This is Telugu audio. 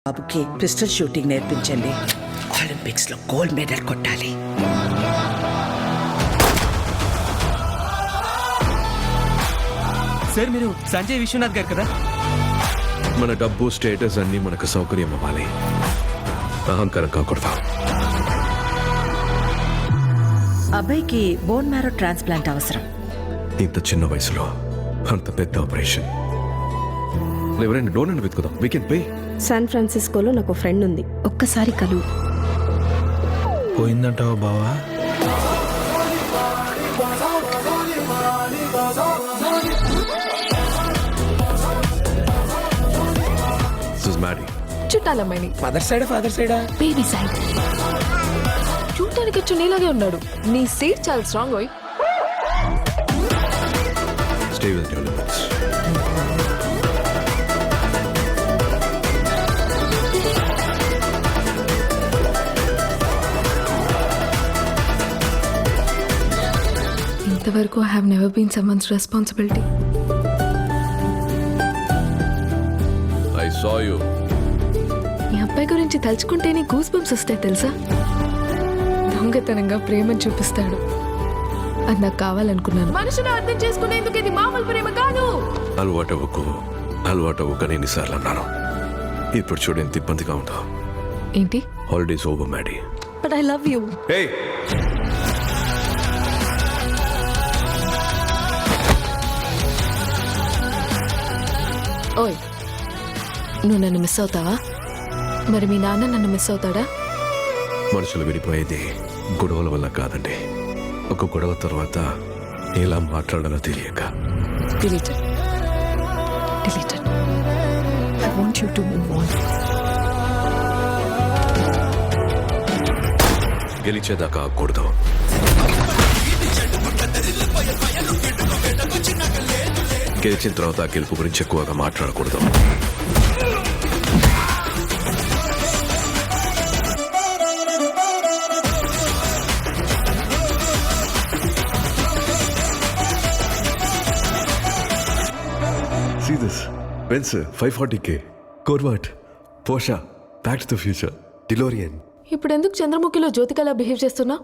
బాబుకి పిస్టల్ షూటింగ్ నేర్పించండి. ఒలింపిక్స్ లో గోల్డ్ మెడల్ కొట్టాలి. సార్ మీరు సంజయ్ విశ్వనాథ్ గారు కదా? మన డబ్బు స్టేటస్ అన్ని మనకు సౌకర్యం అవ్వాలి, అహంకారం కాకూడదు. అబ్బాయికి బోన్ మ్యారో ట్రాన్స్ప్లాంట్ అవసరం. ఇంత చిన్న వయసులో అంత పెద్ద ఆపరేషన్. ఎవరైనా డోనర్ వెతుకుదాం. We can pay. శాన్ ఫ్రాన్సిస్కోలో నాకు ఫ్రెండ్ ఉంది, ఒక్కసారి కలు. పోయిందంటావా బావా? చుట్టాలమ్మాయిని. మదర్ సైడా ఫాదర్ సైడా? Baby side. చూడటానికి చున్నీలాగే ఉన్నాడు. నీ సీట్ చాలా స్ట్రాంగ్ అయ్యి. Stay with your limits. ఇంతవరకు I have never been someone's responsibility. I saw you. ఈ అబ్బాయి గురించి తలుచుకుంటేనే గూస్ బంప్స్ వస్తాయి తెలుసా? దొంగతనంగా ప్రేమను చూపిస్తాడు. అది నాకు కావాలనుకున్నాను. మనుషులు అర్థం చేసుకునేందుకు ఇది మామూలు ప్రేమ కాదు. అలవాటవ్వకని ఎన్నిసార్లు అన్నాను. ఇప్పుడు చూడు ఎంత ఇబ్బందిగా ఉందో. ఏంటి? Holidays over Maddy. But I love you. Hey! ఓయ్, నువ్వు నన్ను మిస్ అవుతావా? మరి మీ నాన్న నన్ను మిస్ అవుతాడా? మనుషులు విడిపోయేది గొడవల వల్ల కాదండి. ఒక గొడవ తర్వాత ఎలా మాట్లాడాలో తెలియక. Deleted. Deleted. I want you to move on. గెలిచేదాకా ఆగకూడదు. గెలిచిన తర్వాత గెలుపు గురించి ఎక్కువగా మాట్లాడకూడదు. See this. Benz 540K. Corvette. Porsche. Back to the future. DeLorean. ఇప్పుడు ఎందుకు చంద్రముఖిలో జ్యోతికలా బిహేవ్ చేస్తున్నా?